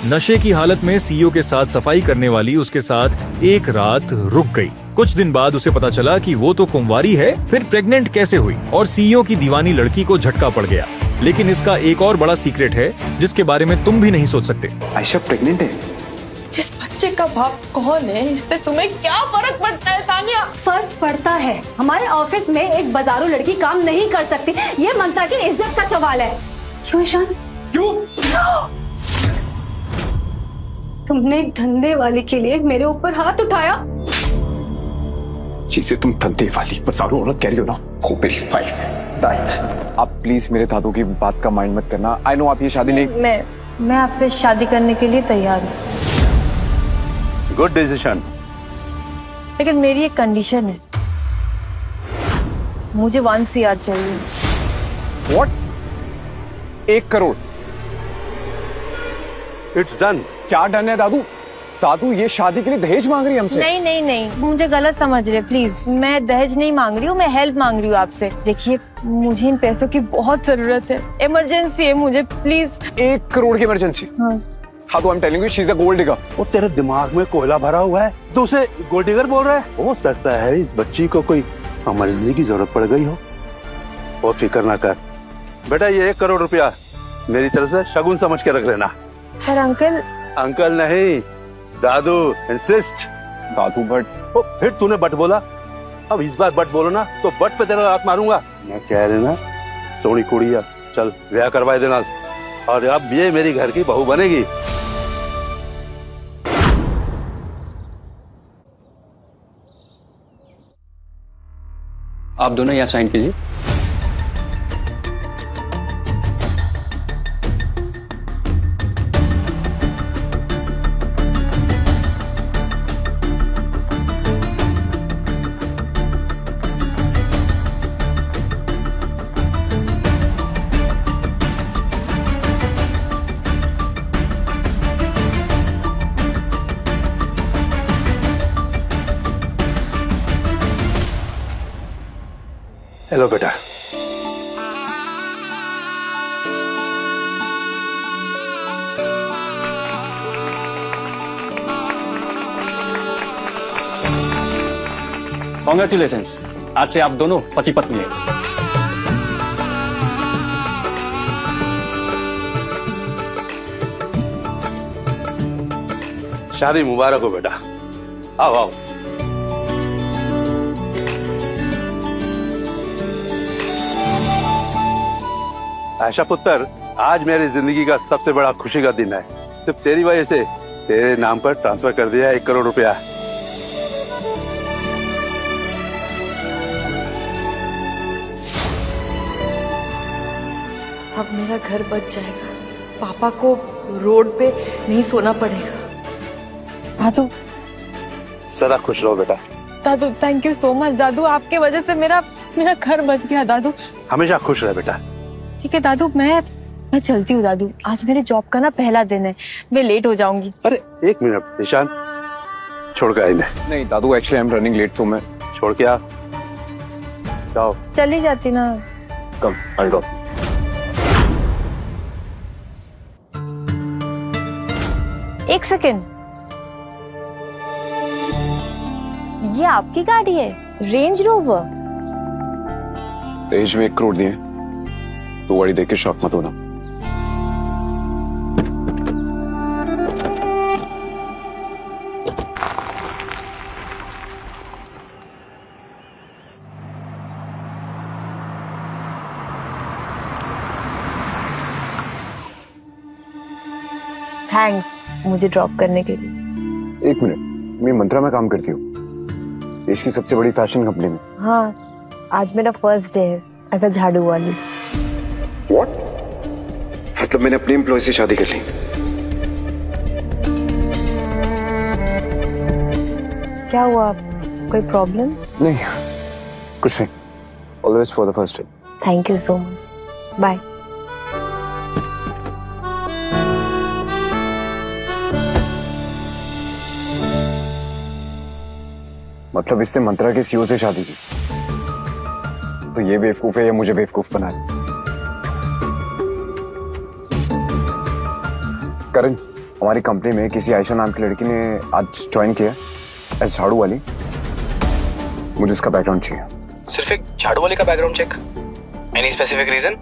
नशे की हालत में सीईओ के साथ सफाई करने वाली उसके साथ एक रात रुक गई। कुछ दिन बाद उसे पता चला कि वो तो कुंवारी है, फिर प्रेग्नेंट कैसे हुई और सीईओ की दीवानी लड़की को झटका पड़ गया। लेकिन इसका एक और बड़ा सीक्रेट है जिसके बारे में तुम भी नहीं सोच सकते। आयशा प्रेग्नेंट है। इस बच्चे का बाप कौन है? इससे तुम्हें क्या फर्क पड़ता है तानिया? फर्क पड़ता है। हमारे ऑफिस में एक बाजारू लड़की काम नहीं कर सकती। ये ममता की इज्जत का सवाल है। क्यों ईशान? क्यों? तुमने एक धंधे वाले के लिए मेरे ऊपर हाथ उठाया। जिसे तुम धंधे वाली बाजारू औरत कह रही हो ना, वो मेरी वाइफ है। आप प्लीज मेरे दादू की बात का माइंड मत करना। आई नो आप ये शादी नहीं। मैं आपसे शादी करने के लिए तैयार हूँ, गुड डिसीजन। लेकिन मेरी एक कंडीशन है, मुझे 1 CR चाहिए। व्हाट? 1 करोड़? It's done. क्या डन है दादू? दादू ये शादी के लिए दहेज मांग रही है हमसे। नहीं, मुझे गलत समझ रहे प्लीज। मैं दहेज नहीं मांग रही हूँ, मैं हेल्प मांग रही हूँ आपसे। देखिए मुझे इन पैसों की बहुत जरूरत है, इमरजेंसी है मुझे, प्लीज। 1 करोड़ की इमरजेंसी? हाँ तो I am telling you she is a gold digger. वो तेरे दिमाग में कोयला भरा हुआ है तो उसे गोल्ड डिगर बोल रहा है? हो सकता है इस बच्ची को कोई इमरजेंसी की जरूरत पड़ गई हो। और फिक्र ना कर बेटा, ये 1 करोड़ रुपया मेरी तरफ से शगुन समझ के रख लेना। पर अंकल। अंकल नहीं, दादू इंसिस्ट। दादू बट फिर तूने बट बोला, अब इस बार बट बोलो ना तो बट पे तेरा हाथ मारूंगा। मैं कह रहे ना सोनी कुड़िया, चल ब्याह करवाए देना और अब ये मेरी घर की बहू बनेगी। आप दोनों यहाँ साइन कीजिए। हेलो बेटा। कॉन्ग्रेचुलेशंस, आज से आप दोनों पति पत्नी हैं। शादी मुबारक हो बेटा। आओ आओ। आयशा पुत्र, आज मेरी जिंदगी का सबसे बड़ा खुशी का दिन है। सिर्फ तेरी वजह से तेरे नाम पर ट्रांसफर कर दिया 1 करोड़ रुपया। अब मेरा घर बच जाएगा, पापा को रोड पे नहीं सोना पड़ेगा। दादू सदा खुश रहो बेटा। दादू थैंक यू सो मच दादू, आपके वजह से मेरा घर बच गया दादू। हमेशा खुश रहे बेटा। ठीक है दादू, मैं चलती हूँ दादू, आज मेरे जॉब का ना पहला दिन है, मैं लेट हो जाऊंगी। अरे 1 मिनट ईशान, छोड़ के आई नहीं। नहीं दादू, actually I am running late, तो मैं छोड़ के आ। जाओ। चली जाती ना। कम आई गो। एक सेकेंड, ये आपकी गाड़ी है? Range rover? दहेज में 1 करोड़ दिए, तो गाड़ी देख के शौक मत होना। थैंक्स मुझे ड्रॉप करने के लिए। 1 मिनट, मैं मंत्रा में काम करती हूँ, देश की सबसे बड़ी फैशन कंपनी में। हाँ, आज मेरा फर्स्ट डे है ऐसा झाड़ू वाली। What? मतलब मैंने अपने एम्प्लॉय से शादी कर ली? क्या हुआ, कोई प्रॉब्लम? नहीं, कुछ नहीं। All the best for the first day. Thank you so much, bye. मतलब इसने मंत्रा के सीईओ से शादी की, तो ये बेवकूफ है या मुझे बेवकूफ बना रही? करण, हमारी कंपनी में किसी आयशा नाम की लड़की ने आज ज्वाइन किया एज झाड़ू वाली। मुझे उसका बैकग्राउंड चाहिए। सिर्फ एक झाड़ू वाले का background check? Any specific reason?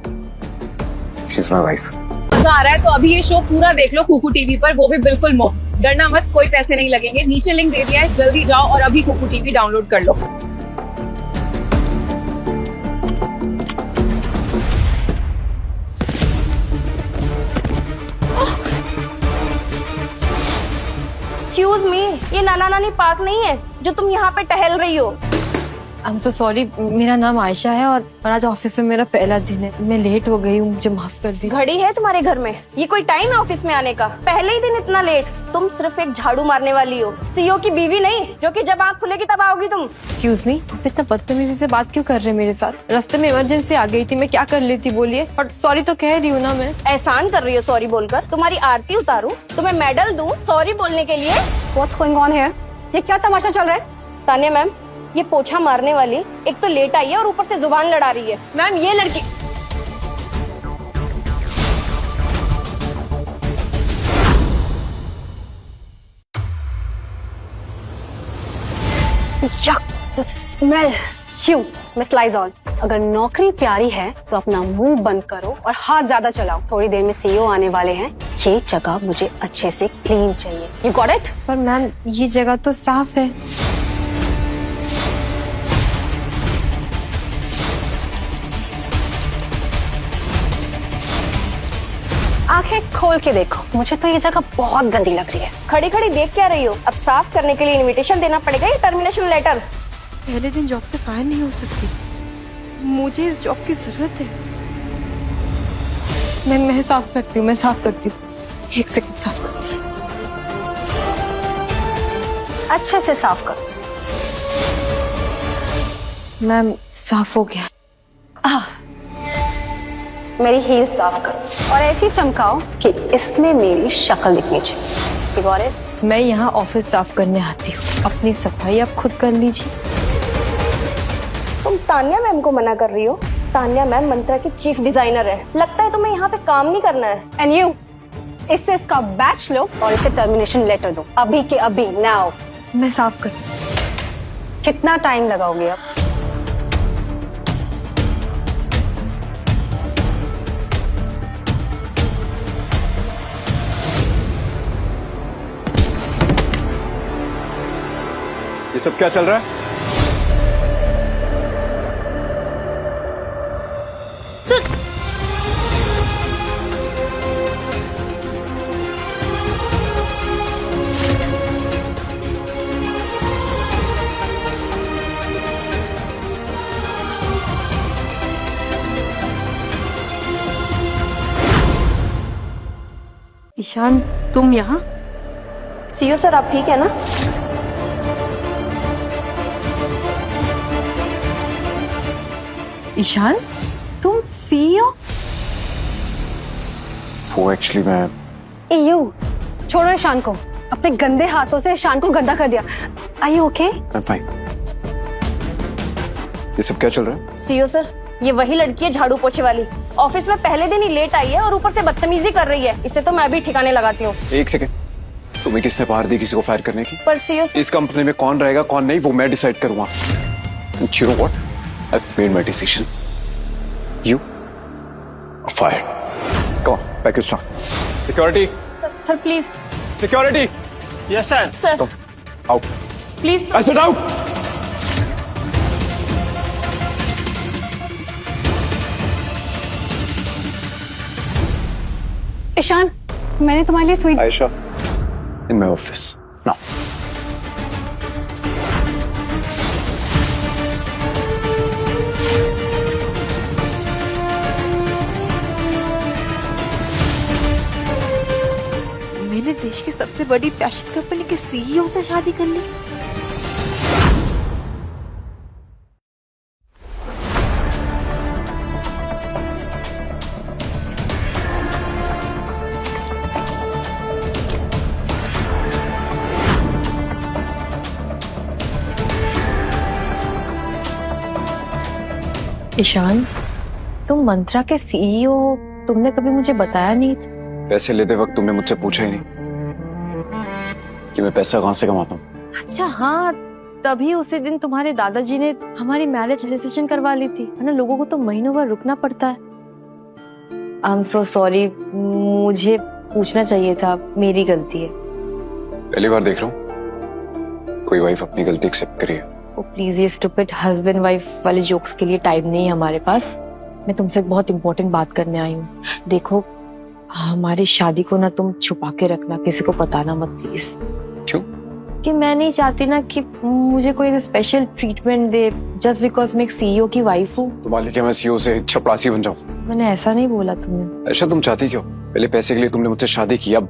She is my wife. मजा आ रहा है तो अभी ये शो पूरा देख लो कुकू टीवी पर, वो भी बिल्कुल मुफ्त। डरना मत, कोई पैसे नहीं लगेंगे। नीचे लिंक दे दिया है, जल्दी जाओ और अभी कुकू टीवी डाउनलोड कर लो। एक्सक्यूज मी, ये नाना नानी पार्क नहीं है जो तुम यहाँ पे टहल रही हो। आई एम सो सॉरी, मेरा नाम आयशा है और आज ऑफिस में मेरा पहला दिन है। मैं लेट हो गई हूँ, मुझे माफ कर दीजिए। घड़ी है तुम्हारे घर में? ये कोई टाइम है ऑफिस में आने का? पहले ही दिन इतना लेट। तुम सिर्फ एक झाड़ू मारने वाली हो, सीईओ की बीवी नहीं, जो कि जब आँख खुलेगी तब आओगी तुम। एक्सक्यूज मी, आप इतना बदतमीजी से बात क्यों कर रहे हैं मेरे साथ? रास्ते में इमरजेंसी आ गई थी, मैं क्या कर लेती बोलिए। और सॉरी तो कह रही हूँ ना मैं। एहसान कर रही हो सॉरी बोलकर? तुम्हारी आरती उतारूं, तुम्हें मेडल दूं सॉरी बोलने के लिए? What's going on here? ये क्या तमाशा चल रहा है? तानिया मैम, ये पोछा मारने वाली एक तो लेट आई है और ऊपर से जुबान लड़ा रही है। मैम ये लड़की स्मेल यू मिस लाइजॉल। अगर नौकरी प्यारी है तो अपना मुंह बंद करो और हाथ ज्यादा चलाओ। थोड़ी देर में सीईओ आने वाले हैं, ये जगह मुझे अच्छे से क्लीन चाहिए। You got it? पर मैम ये जगह तो साफ है। आंखें खोल के देखो, मुझे तो ये जगह बहुत गंदी लग रही है। खड़ी खड़ी देख क्या रही हो? अब साफ करने के लिए इनविटेशन देना पड़ेगा या टर्मिनेशन लेटर? पहले दिन जॉब से फायर नहीं हो सकती, मुझे इस जॉब की जरूरत है। मैं साफ करती हूँ, मैं साफ करती हूँ। एक सेकंड, साफ करती हूँ। अच्छे से साफ करो। मैम साफ हो गया। मेरी हील साफ करो और ऐसी चमकाओ कि इसमें मेरी शक्ल दिखनी चाहिए। You got it? मैं यहाँ ऑफिस साफ करने आती हूँ, अपनी सफाई आप खुद कर लीजिए। तुम तान्या मैम को मना कर रही हो? तान्या मैम मंत्रा की चीफ डिजाइनर है, लगता है तुम्हें यहाँ पे काम नहीं करना है। एंड यू, इससे इसका बैच लो और इसे टर्मिनेशन लेटर दो, अभी के अभी, नाउ। मैं साफ कर। कितना टाइम लगाओगे आप? ये सब क्या चल रहा है? ईशान तुम यहाँ? सीईओ सर आप ठीक है ना? ईशान तुम सीईओ? वो एक्चुअली मैं यू छोड़ो ईशान को, अपने गंदे हाथों से ईशान को गंदा कर दिया। Are you okay? I'm fine। ये सब क्या चल रहा है? सीईओ सर, ये वही लड़की है झाड़ू पोछे वाली। ऑफिस में पहले दिन ही लेट आई है और ऊपर से बदतमीजी कर रही है। इसे तो मैं भी ठिकाने लगाती हूँ। एक सेकंड, तुम्हें किसने पावर दी किसी को फायर करने की? पर सीईओ सर, इस कंपनी में कौन रहेगा कौन नहीं वो मैं डिसाइड करूंगा। You know what? I've made my decision. You are fired. Come on, pack your stuff. Security. Sir please. Security. Yes sir. Sir Come. Out. Please. I said out. Ishaan, मैंने तुम्हारे लिए sweet. Aisha, in my office now. मैंने देश की सबसे बड़ी fashion company के CEO से शादी कर ली। ईशान तुम मंत्रा के सीईओ हो, तुमने कभी मुझे बताया नहीं। पैसे लेते वक्त तुमने मुझसे पूछा ही नहीं। कि मैं पैसा कहाँ से कमाता हूँ। अच्छा हाँ, तभी उसी दिन तुम्हारे दादाजी ने हमारी मैरिज रजिस्ट्रेशन करवा ली थी, है ना। लोगों को तो महीनों भर रुकना पड़ता है। आई एम सो सॉरी, मुझे पूछना चाहिए था, मेरी गलती है। पहली बार देख रहा हूँ कोई वाइफ अपनी गलती एक्सेप्ट करी है। ओ प्लीज, ये स्टूपिड हस्बैंड वाइफ वाले जोक्स के लिए टाइम नहीं है हमारे पास। मैं तुमसे एक बहुत इंपॉर्टेंट बात करने आई हूँ। देखो, हमारी शादी को ना तुम छुपा के रखना, किसी को बताना मत प्लीज। क्यों? कि मैं नहीं चाहती ना कि मुझे कोई special treatment they just because मैं एक सीईओ की वाइफ हूँ। तो मान लीजिए मैं सीईओ से चपरासी बन जाऊँ। मैंने ऐसा नहीं बोला तुम्हें। ऐसा तुम चाहती क्यों? पहले पैसे के लिए तुमने मुझसे शादी की, अब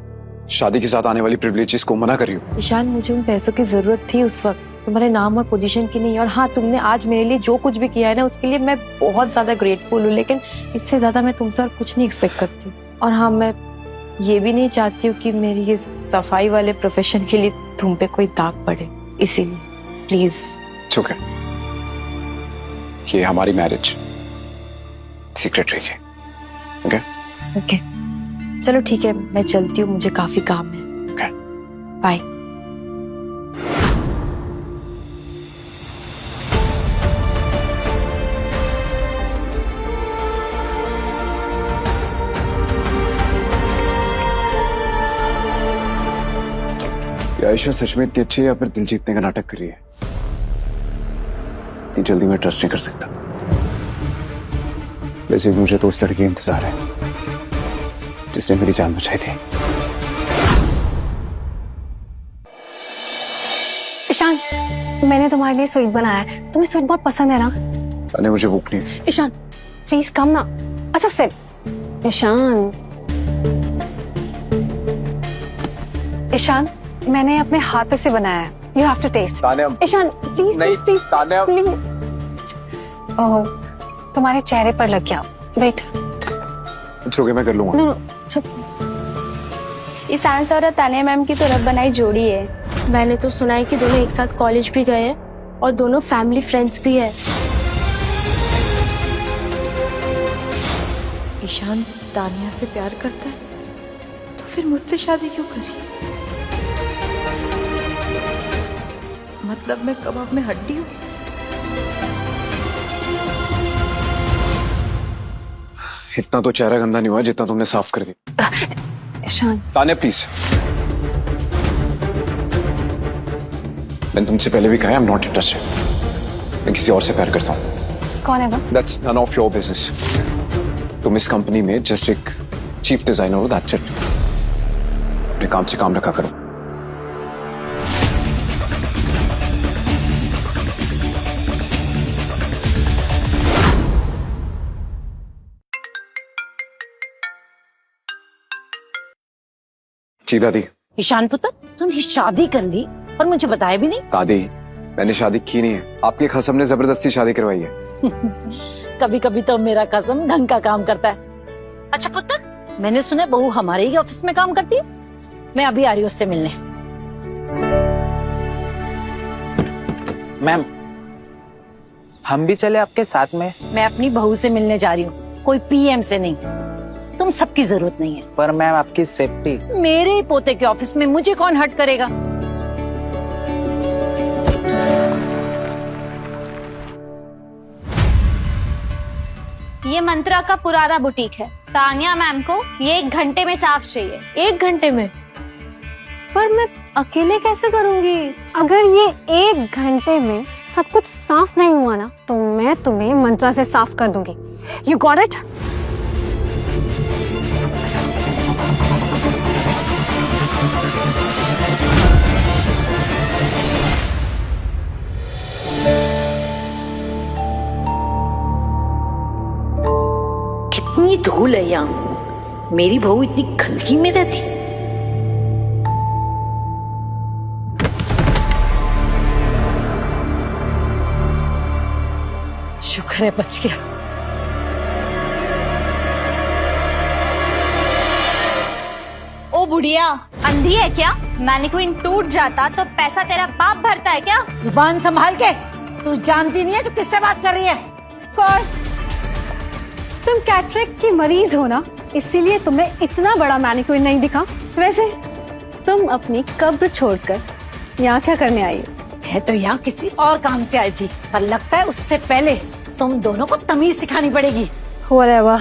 शादी के साथ आने वाली प्रिविलेजेस को मना कर रही हो। ईशान, मुझे उन पैसों की जरूरत थी उस वक्त, तुम्हारे नाम और पोजीशन की नहीं। और हाँ, तुमने आज मेरे लिए जो कुछ भी किया है ना, उसके लिए मैं बहुत ज्यादा ग्रेटफुल हूँ, लेकिन इससे ज्यादा मैं तुमसे और कुछ नहीं एक्सपेक्ट करती। और हाँ, मैं ये भी नहीं चाहती हूँ कि मेरी ये सफाई वाले प्रोफेशन के लिए तुम पे कोई दाग पड़े, इसीलिए प्लीज। ओके, कि हमारी मैरिज सीक्रेट रही। ओके ओके, चलो ठीक है, मैं चलती हूँ, मुझे काफी काम है। Okay, bye. आयशा सच में इतनी अच्छी है या फिर दिल जीतने का नाटक कर रही है? इतनी जल्दी मैं ट्रस्ट नहीं कर सकता। वैसे भी मुझे तो उस लड़की का इंतजार है जिसने मेरी जान बचाई थी। ईशान, मैंने तुम्हारे लिए स्वीट बनाया है, तुम्हें स्वीट बहुत पसंद है ना? अरे मुझे भूख नहीं है। ईशान प्लीज कम ना। अच्छा सिट। ईशान, मैंने अपने हाथों से बनाया है, you have to taste. Ishan please please please please. ओह, तुम्हारे चेहरे पर लग गया। वेट। छोगे मैं कर लूंगा। नो नो, ईशान सर और तानिया मैम की तो रब बनाई जोड़ी है। मैंने तो सुना है कि दोनों एक साथ कॉलेज भी गए हैं और दोनों फैमिली फ्रेंड्स भी है। ईशान तानिया से प्यार करता है तो फिर मुझसे शादी क्यों करी? मतलब मैं कबाब में हड्डी हूँ? इतना तो चेहरा गंदा नहीं हुआ जितना तुमने साफ कर दी। ईशान तानिया प्लीज, मैंने तुमसे पहले भी कहा है, आई एम नॉट इंटरेस्टेड। मैं किसी और से प्यार करता हूँ। कौन है वो? That's none of your business. तुम इस कंपनी में जस्ट एक चीफ डिजाइनर हो, दैट्स इट। अपने काम से काम रखा करो। जी दादी। ईशान पुत्र, तूने शादी कर ली और मुझे बताया भी नहीं। दादी, मैंने शादी की नहीं है, आपके खसम ने जबरदस्ती शादी करवाई है। कभी कभी तो मेरा कसम ढंग का काम करता है। अच्छा पुत्र, मैंने सुना बहू हमारे ही ऑफिस में काम करती है। मैं अभी आ रही हूँ उससे मिलने। मैम, हम भी चले आपके साथ में? मैं अपनी बहू से मिलने जा रही हूँ, कोई पीएम से नहीं। तुम सबकी जरूरत नहीं है। पर मैम आपकी सेफ्टी। मेरे ही पोते के ऑफिस में मुझे कौन हर्ट करेगा? ये मंत्रा का पुराना बुटीक है। तानिया मैम को ये 1 घंटे में साफ चाहिए। 1 घंटे में? पर मैं अकेले कैसे करूंगी? अगर ये 1 घंटे में सब कुछ साफ नहीं हुआ ना, तो मैं तुम्हें मंत्रा से साफ कर दूंगी। You got it? कितनी धूल है यहाँ। मेरी बहू इतनी गंदगी में रहती। शुक्र है बच गया। ओ बुढ़िया, अंधी है क्या? मैनिक्विन टूट जाता तो पैसा तेरा बाप भरता है क्या? जुबान संभाल के। तू जानती नहीं है तू किससे बात कर रही है? तुम कैटरेक्ट की मरीज हो ना, इसीलिए तुम्हें इतना बड़ा मैनिक्विन नहीं दिखा। वैसे तुम अपनी कब्र छोड़कर यहाँ क्या करने आई हो? मैं तो यहाँ किसी और काम से आई थी, पर लगता है उससे पहले तुम दोनों को तमीज सिखानी पड़ेगी। Whatever,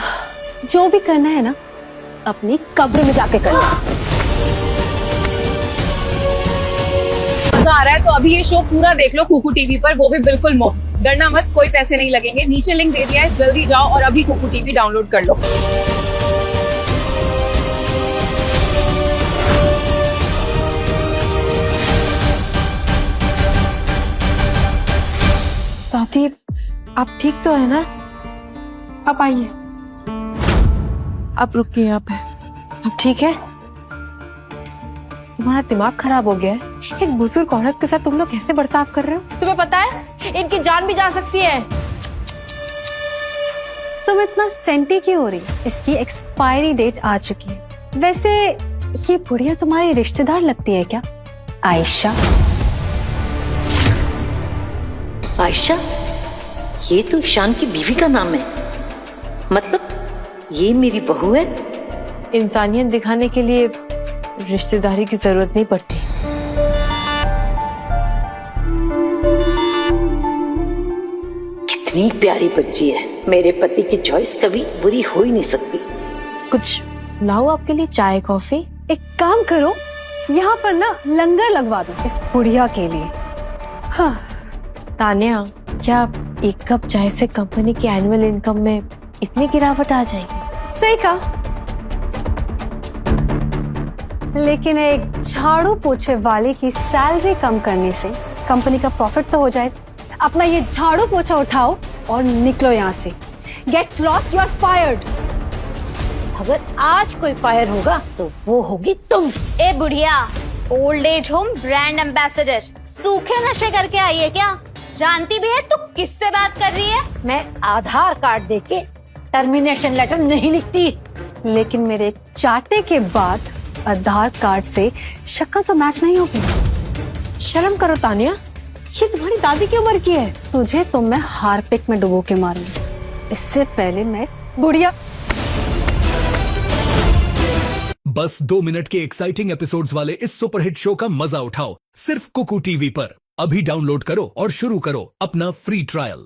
जो भी करना है ना अपनी कब्र में जाके करना। मजा आ रहा है तो अभी ये शो पूरा देख लो कुकू टीवी पर, वो भी बिल्कुल मुफ्त। डरना मत, कोई पैसे नहीं लगेंगे। नीचे लिंक दे दिया है, जल्दी जाओ और अभी कुकू टीवी डाउनलोड कर लो। दादी, आप ठीक तो है ना? आप आइए। आप रुकिए यहाँ पे। आप ठीक है? तुम्हारा दिमाग खराब हो गया है? एक बुजुर्ग औरत के साथ तुम लोग कैसे बर्ताव कर रहे हो? तुम्हें पता है इनकी जान भी जा सकती है। तुम इतना सेंटी क्यों हो रही? इसकी एक्सपायरी डेट आ चुकी है। वैसे ये बुढ़िया तुम्हारी रिश्तेदार लगती है क्या? आयशा। आयशा? ये तो ईशान की बीवी का नाम है। मतलब ये मेरी बहू है? इंसानियत दिखाने के लिए रिश्तेदारी की जरूरत नहीं पड़ती। कितनी प्यारी बच्ची है। मेरे पति की चॉइस कभी बुरी हो ही नहीं सकती। कुछ लाओ आपके लिए, चाय कॉफी? एक काम करो, यहाँ पर ना लंगर लगवा दो इस बुढ़िया के लिए। हाँ। तानिया, क्या एक कप चाय से कंपनी की एनुअल इनकम में इतनी गिरावट आ जाएगी? सही कहा, लेकिन एक झाड़ू पोछे वाले की सैलरी कम करने से कंपनी का प्रॉफिट तो हो जाए। अपना ये झाड़ू पोछा उठाओ और निकलो यहाँ से। Get lost, you are fired. अगर आज कोई फायर होगा तो वो होगी तुम। ए बुढ़िया, old age home brand ambassador सूखे नशे करके आई है क्या? जानती भी है तू किससे बात कर रही है? मैं आधार कार्ड देके टर्मिनेशन लेटर नहीं लिखती। लेकिन मेरे चाटे के बाद आधार कार्ड से शक्ल तो मैच नहीं होगी। शर्म करो तानिया, ये तुम्हारी दादी की उम्र की है। तुझे तो मैं हारपिक में डुबो के मारूंगी। इससे पहले मैं बुढ़िया। बस 2 मिनट के एक्साइटिंग एपिसोड्स वाले इस सुपरहिट शो का मजा उठाओ सिर्फ कुकू टीवी पर। अभी डाउनलोड करो और शुरू करो अपना फ्री ट्रायल।